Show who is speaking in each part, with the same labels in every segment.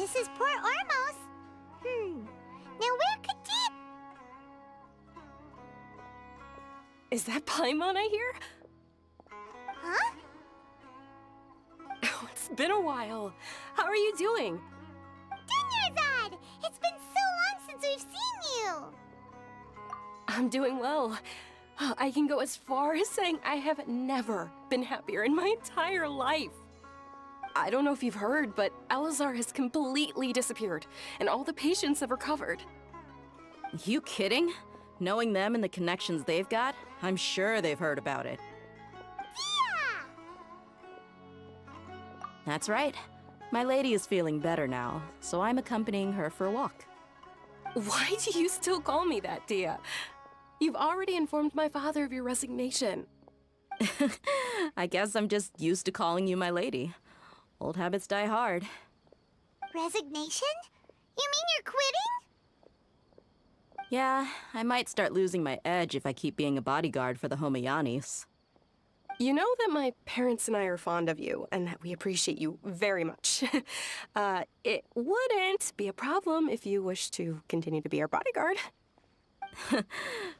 Speaker 1: this is Port Ormos. Now where could Dip...
Speaker 2: Is that Paimon I hear?
Speaker 1: Huh?
Speaker 2: Oh, it's been a while. How are you doing?
Speaker 1: Dunyarzad! It's been so long since we've seen you!
Speaker 2: I'm doing well. I can go as far as saying I have never been happier in my entire life. I don't know if you've heard, but Elazar has completely disappeared, and all the patients have recovered.
Speaker 3: You kidding? Knowing them and the connections they've got, I'm sure they've heard about it.
Speaker 1: Yeah!
Speaker 3: That's right. My lady is feeling better now, so I'm accompanying her for a walk.
Speaker 2: Why do you still call me that, Dia? You've already informed my father of your resignation.
Speaker 3: I guess I'm just used to calling you my lady. Old habits die hard.
Speaker 1: Resignation? You mean you're quitting?
Speaker 3: Yeah, I might start losing my edge if I keep being a bodyguard for the Homayanis.
Speaker 2: You know that my parents and I are fond of you, and that we appreciate you very much. It wouldn't be a problem if you wish to continue to be our bodyguard.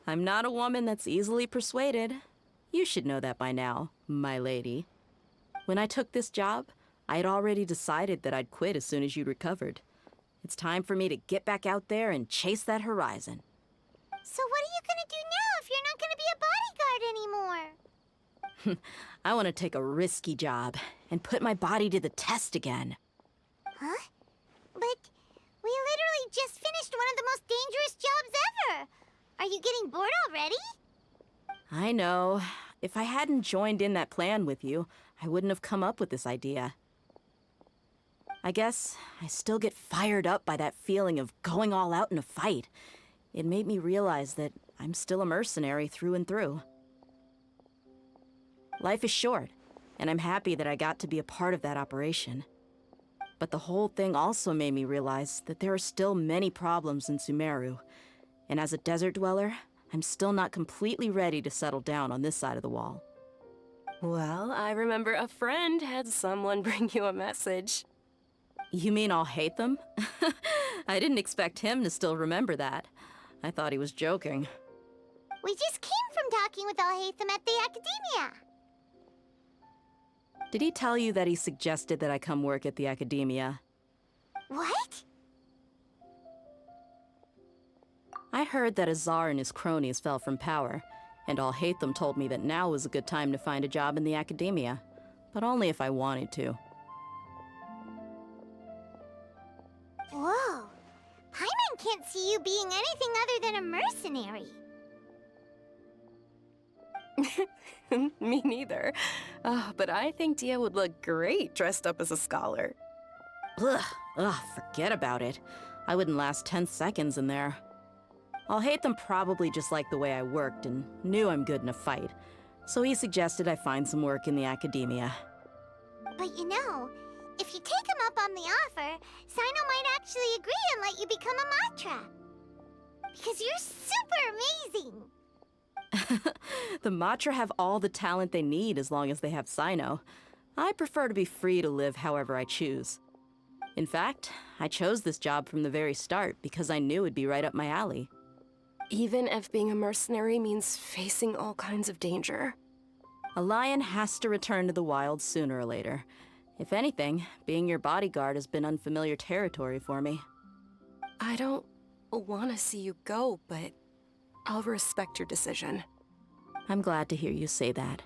Speaker 3: I'm not a woman that's easily persuaded. You should know that by now, my lady. When I took this job, I had already decided that I'd quit as soon as you'd recovered. It's time for me to get back out there and chase that horizon.
Speaker 1: So what are you gonna do now if you're not gonna be a bodyguard anymore?
Speaker 3: I want to take a risky job and put my body to the test again.
Speaker 1: Huh? But we literally just finished one of the most dangerous jobs ever! Are you getting bored already?
Speaker 3: I know. If I hadn't joined in that plan with you, I wouldn't have come up with this idea. I guess I still get fired up by that feeling of going all out in a fight. It made me realize that I'm still a mercenary through and through. Life is short, and I'm happy that I got to be a part of that operation. But the whole thing also made me realize that there are still many problems in Sumeru. And as a desert dweller, I'm still not completely ready to settle down on this side of the wall.
Speaker 2: Well, I remember a friend had someone bring you a message.
Speaker 3: You mean I'll hate them? I didn't expect him to still remember that. I thought he was joking.
Speaker 1: We just came from talking with Alhaitham at the Academia.
Speaker 3: Did he tell you that he suggested that I come work at the Academia?
Speaker 1: What?
Speaker 3: I heard that Azar and his cronies fell from power, and Alhaitham told me that now was a good time to find a job in the Academia, but only if I wanted to.
Speaker 1: Whoa. Paimon can't see you being anything other than a mercenary.
Speaker 2: Me neither. But I think Dia would look great dressed up as a scholar.
Speaker 3: Ugh, forget about it. I wouldn't last 10 seconds in there. Alhaitham probably just liked the way I worked and knew I'm good in a fight, so he suggested I find some work in the Academia.
Speaker 1: But you know, if you take him up on the offer, Sino might actually agree and let you become a Matra. Because you're super amazing!
Speaker 3: The Matra have all the talent they need as long as they have Sino. I prefer to be free to live however I choose. In fact, I chose this job from the very start because I knew it'd be right up my alley.
Speaker 2: Even if being a mercenary means facing all kinds of danger.
Speaker 3: A lion has to return to the wild sooner or later. If anything, being your bodyguard has been unfamiliar territory for me.
Speaker 2: I don't want to see you go, but I'll respect your decision.
Speaker 3: I'm glad to hear you say that.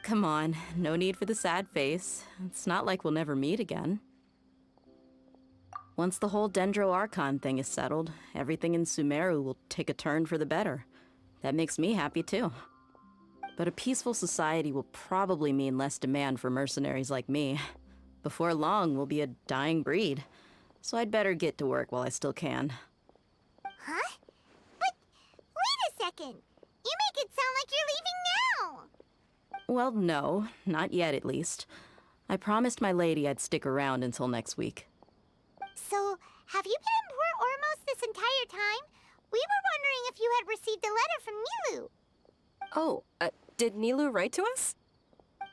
Speaker 3: Come on, no need for the sad face. It's not like we'll never meet again. Once the whole Dendro Archon thing is settled, everything in Sumeru will take a turn for the better. That makes me happy too. But a peaceful society will probably mean less demand for mercenaries like me. Before long, we'll be a dying breed. So I'd better get to work while I still can.
Speaker 1: Huh? But wait a second! You make it sound like you're leaving now!
Speaker 3: Well, no, not yet at least. I promised my lady I'd stick around until next week.
Speaker 1: So, have you been in Port Ormos this entire time? We were wondering if you had received a letter from Nilu.
Speaker 2: Oh, did Nilu write to us?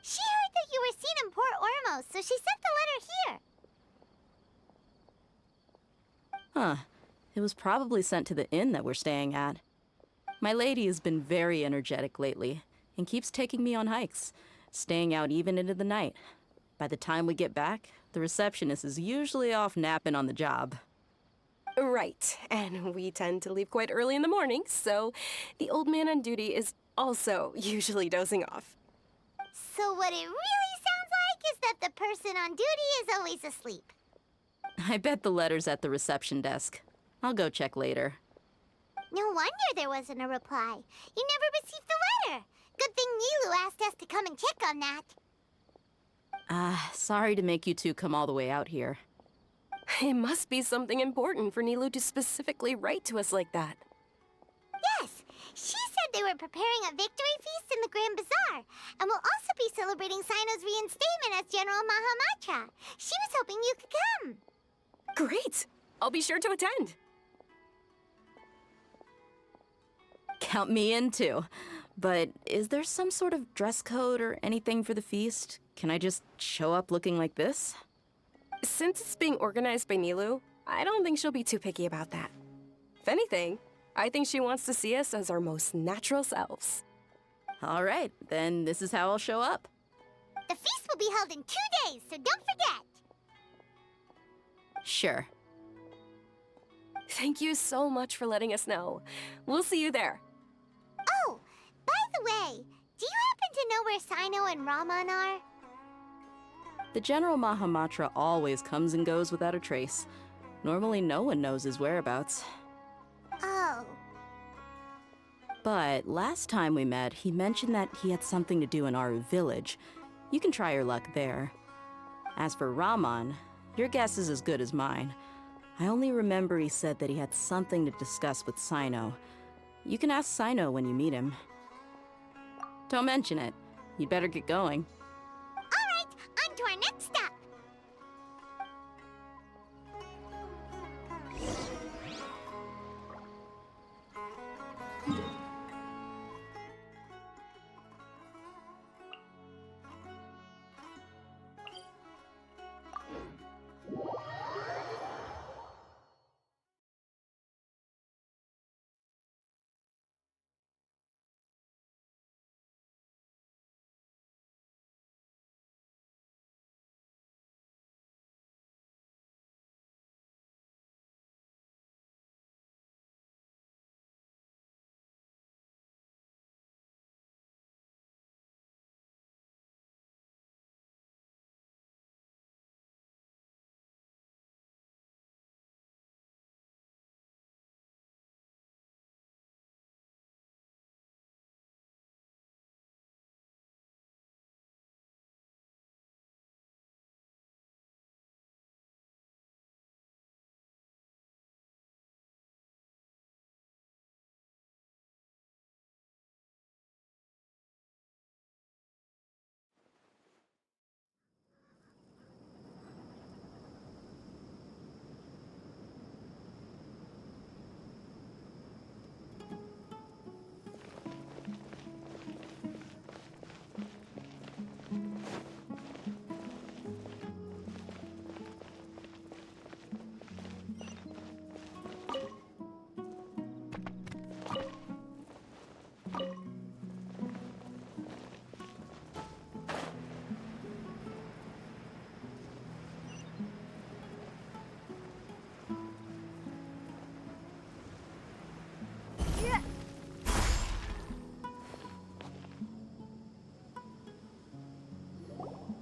Speaker 1: She heard that you were seen in Port Ormos, so she sent the letter here.
Speaker 3: Huh. It was probably sent to the inn that we're staying at. My lady has been very energetic lately and keeps taking me on hikes, staying out even into the night. By the time we get back, the receptionist is usually off napping on the job.
Speaker 2: Right, and we tend to leave quite early in the morning, so the old man on duty is also usually dozing off.
Speaker 1: So what it really sounds like is that the person on duty is always asleep.
Speaker 3: I bet the letter's at the reception desk. I'll go check later.
Speaker 1: No wonder there wasn't a reply. You never received the letter. Good thing Nilu asked us to come and check on that.
Speaker 3: Sorry to make you two come all the way out here.
Speaker 2: It must be something important for Nilu to specifically write to us like that.
Speaker 1: Yes, she said they were preparing a victory feast in the Grand Bazaar, and will also be celebrating Sino's reinstatement as General Mahamatra. She was hoping you could come.
Speaker 2: Great! I'll be sure to attend.
Speaker 3: Count me in too. But is there some sort of dress code or anything for the feast? Can I just show up looking like this?
Speaker 2: Since it's being organized by Nilu, I don't think she'll be too picky about that. If anything, I think she wants to see us as our most natural selves.
Speaker 3: All right, then this is how I'll show up.
Speaker 1: The feast will be held in 2 days, so don't forget.
Speaker 3: Sure.
Speaker 2: Thank you so much for letting us know. We'll see you there.
Speaker 1: Oh, by the way, do you happen to know where Sino and Raman are?
Speaker 3: The General Mahamatra always comes and goes without a trace. Normally no one knows his whereabouts.
Speaker 1: Oh.
Speaker 3: But last time we met, he mentioned that he had something to do in Aru village. You can try your luck there. As for Raman, your guess is as good as mine. I only remember he said that he had something to discuss with Sino. You can ask Sino when you meet him. Don't mention it. You'd better get going.
Speaker 1: All right, on to our next stop.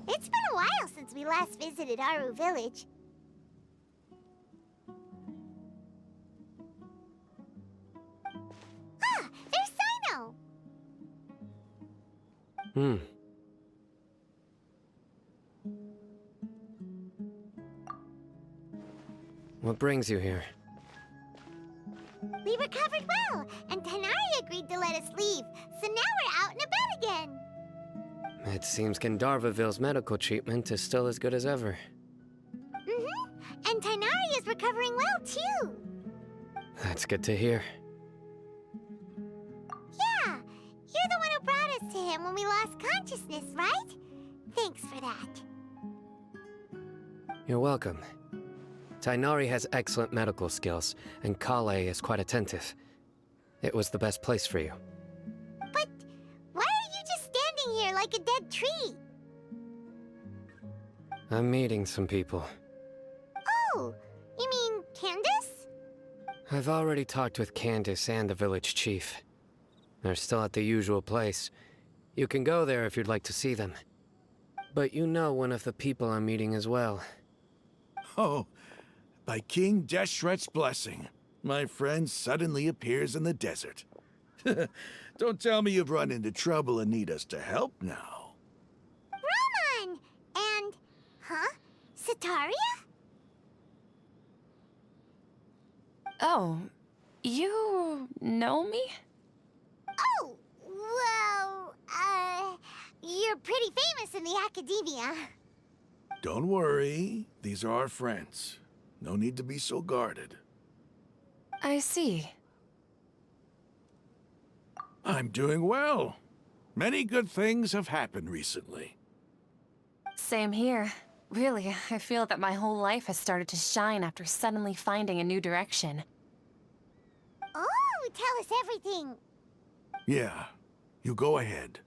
Speaker 1: It's been a while since we last visited Aru village. Ah, there's Sino!
Speaker 4: What brings you here?
Speaker 1: We recovered well, and Tanari agreed to let us leave, so now we're out and about again.
Speaker 4: It seems Gandharvaville's medical treatment is still as good as ever.
Speaker 1: And Tanari is recovering well, too.
Speaker 4: That's good to hear.
Speaker 1: Yeah, you're the one who brought us to him when we lost consciousness, right? Thanks for that.
Speaker 4: You're welcome. Tainari has excellent medical skills, and Kale is quite attentive. It was the best place for you.
Speaker 1: But why are you just standing here like a dead tree?
Speaker 4: I'm meeting some people.
Speaker 1: Oh, you mean Candace?
Speaker 4: I've already talked with Candace and the village chief. They're still at the usual place. You can go there if you'd like to see them. But you know one of the people I'm meeting as well.
Speaker 5: Oh, by King Deshret's blessing, my friend suddenly appears in the desert. Don't tell me you've run into trouble and need us to help now.
Speaker 1: Raman! And, Sataria?
Speaker 2: Oh, you know me?
Speaker 1: Oh, well, you're pretty famous in the academia.
Speaker 5: Don't worry, these are our friends. No need to be so guarded.
Speaker 2: I see.
Speaker 5: I'm doing well. Many good things have happened recently.
Speaker 2: Same here. Really, I feel that my whole life has started to shine after suddenly finding a new direction.
Speaker 1: Oh, tell us everything.
Speaker 5: Yeah, you go ahead.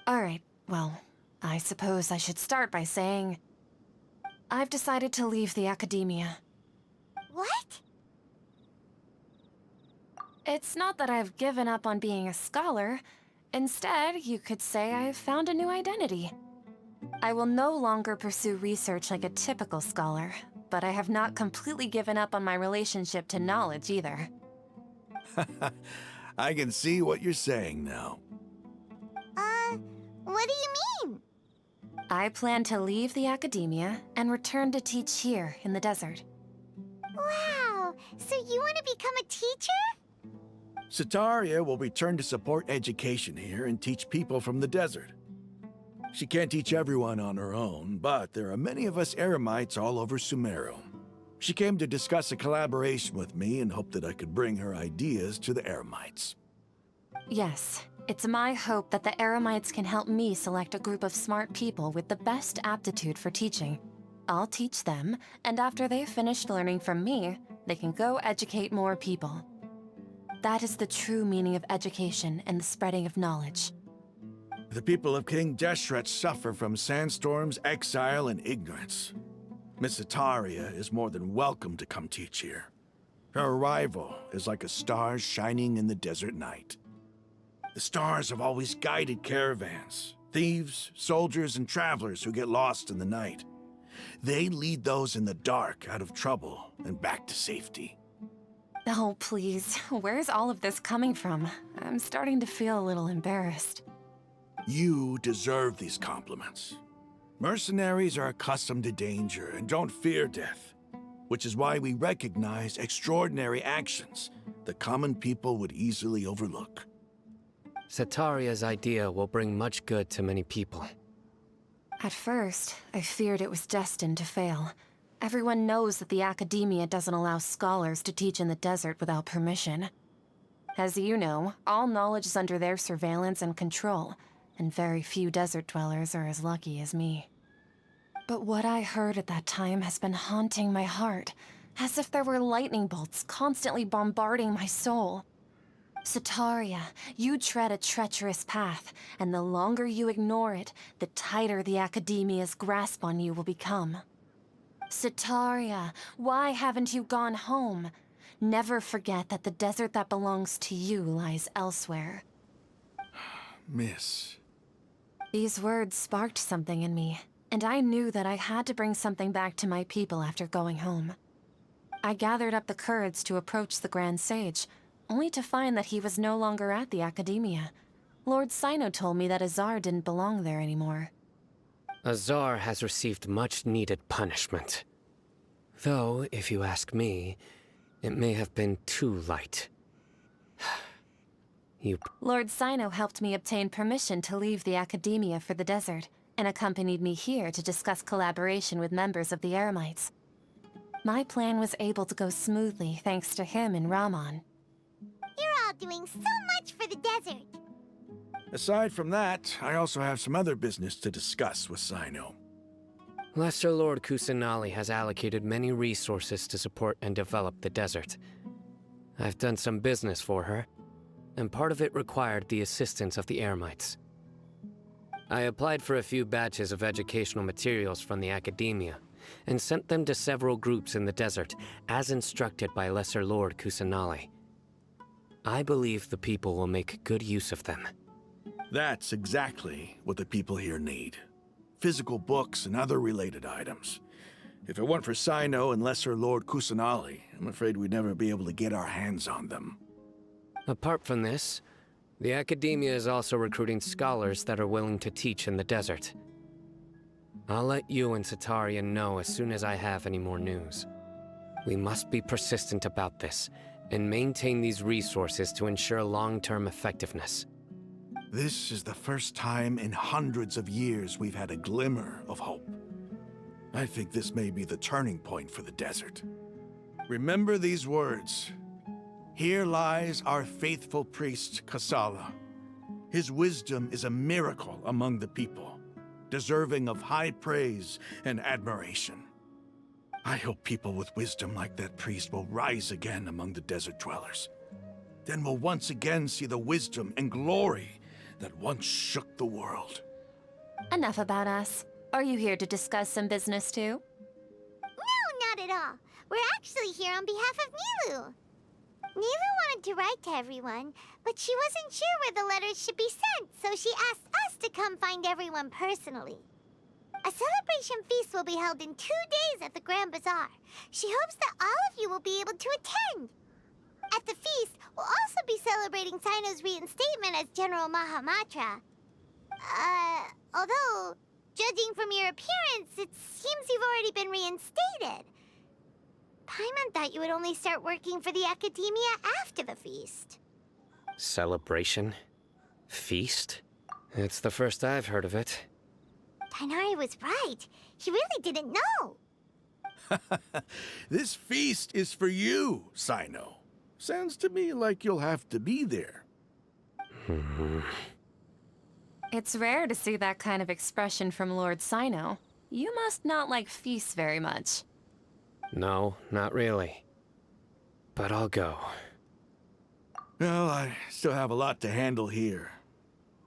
Speaker 2: Alright, well, I suppose I should start by saying I've decided to leave the academia.
Speaker 1: What?
Speaker 2: It's not that I've given up on being a scholar. Instead, you could say I've found a new identity. I will no longer pursue research like a typical scholar, but I have not completely given up on my relationship to knowledge either.
Speaker 5: I can see what you're saying now.
Speaker 1: What do you mean?
Speaker 2: I plan to leave the academia and return to teach here in the desert.
Speaker 1: Wow, so you want to become a teacher?
Speaker 5: Sataria will return to support education here and teach people from the desert. She can't teach everyone on her own, but there are many of us Eremites all over Sumeru. She came to discuss a collaboration with me and hoped that I could bring her ideas to the Eremites.
Speaker 2: Yes, it's my hope that the Eremites can help me select a group of smart people with the best aptitude for teaching. I'll teach them, and after they've finished learning from me, they can go educate more people. That is the true meaning of education and the spreading of knowledge.
Speaker 5: The people of King Deshret suffer from sandstorms, exile, and ignorance. Miss Sataria is more than welcome to come teach here. Her arrival is like a star shining in the desert night. The stars have always guided caravans, thieves, soldiers, and travelers who get lost in the night. They lead those in the dark out of trouble and back to safety.
Speaker 2: Oh, please, where's all of this coming from? I'm starting to feel a little embarrassed.
Speaker 5: You deserve these compliments. Mercenaries are accustomed to danger and don't fear death, which is why we recognize extraordinary actions that common people would easily overlook.
Speaker 4: Sataria's idea will bring much good to many people.
Speaker 2: At first, I feared it was destined to fail. Everyone knows that the academia doesn't allow scholars to teach in the desert without permission. As you know, all knowledge is under their surveillance and control, and very few desert dwellers are as lucky as me. But what I heard at that time has been haunting my heart, as if there were lightning bolts constantly bombarding my soul. Sataria, you tread a treacherous path, and the longer you ignore it, the tighter the academia's grasp on you will become. Sataria, why haven't you gone home? Never forget that the desert that belongs to you lies elsewhere.
Speaker 5: Miss.
Speaker 2: These words sparked something in me, and I knew that I had to bring something back to my people after going home. I gathered up the courage to approach the Grand Sage, only to find that he was no longer at the academia. Lord Sino told me that Azar didn't belong there anymore.
Speaker 4: Azar has received much-needed punishment. Though, if you ask me, it may have been too light.
Speaker 2: Lord Sino helped me obtain permission to leave the academia for the desert, and accompanied me here to discuss collaboration with members of the Eremites. My plan was able to go smoothly thanks to him and Raman.
Speaker 1: You're all doing so much for the desert.
Speaker 5: Aside from that, I also have some other business to discuss with Sino.
Speaker 4: Lesser Lord Kusanali has allocated many resources to support and develop the desert. I've done some business for her, and part of it required the assistance of the Eremites. I applied for a few batches of educational materials from the academia, and sent them to several groups in the desert, as instructed by Lesser Lord Kusanali. I believe the people will make good use of them.
Speaker 5: That's exactly what the people here need. Physical books and other related items. If it weren't for Sino and Lesser Lord Kusanali, I'm afraid we'd never be able to get our hands on them.
Speaker 4: Apart from this, the academia is also recruiting scholars that are willing to teach in the desert. I'll let you and Satarian know as soon as I have any more news. We must be persistent about this, and maintain these resources to ensure long-term effectiveness.
Speaker 5: This is the first time in hundreds of years we've had a glimmer of hope. I think this may be the turning point for the desert. Remember these words. Here lies our faithful priest, Kasala. His wisdom is a miracle among the people, deserving of high praise and admiration. I hope people with wisdom like that priest will rise again among the desert dwellers. Then we'll once again see the wisdom and glory that once shook the world.
Speaker 6: Enough about us. Are you here to discuss some business too?
Speaker 1: No, not at all. We're actually here on behalf of Nilu. Nilu wanted to write to everyone, but she wasn't sure where the letters should be sent, so she asked us to come find everyone personally. A celebration feast will be held in 2 days at the Grand Bazaar. She hopes that all of you will be able to attend. At the feast, we'll also be celebrating Sino's reinstatement as General Mahamatra. Although, judging from your appearance, it seems you've already been reinstated. Paimon thought you would only start working for the Academia after the feast.
Speaker 4: Celebration? Feast? It's the first I've heard of it.
Speaker 1: Tighnari was right. He really didn't know.
Speaker 5: This feast is for you, Sino. Sounds to me like you'll have to be there.
Speaker 6: It's rare to see that kind of expression from Lord Sino. You must not like feasts very much.
Speaker 4: No, not really. But I'll go.
Speaker 5: Well, I still have a lot to handle here.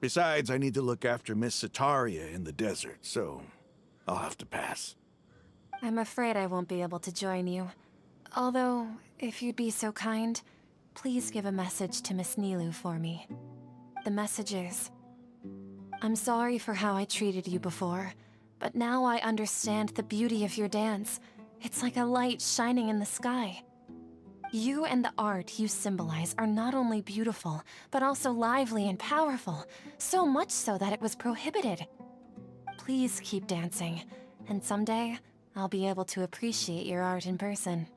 Speaker 5: Besides, I need to look after Miss Sataria in the desert, so I'll have to pass.
Speaker 6: I'm afraid I won't be able to join you. Although, if you'd be so kind, please give a message to Miss Nilu for me. The message is, I'm sorry for how I treated you before, but now I understand the beauty of your dance. It's like a light shining in the sky. You and the art you symbolize are not only beautiful, but also lively and powerful, so much so that it was prohibited. Please keep dancing, and someday, I'll be able to appreciate your art in person.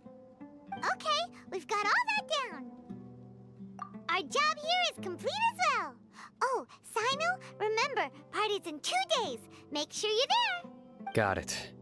Speaker 1: Okay, we've got all that down. Our job here is complete as well. Oh, Sino, remember, party's in 2 days. Make sure you're there.
Speaker 4: Got it.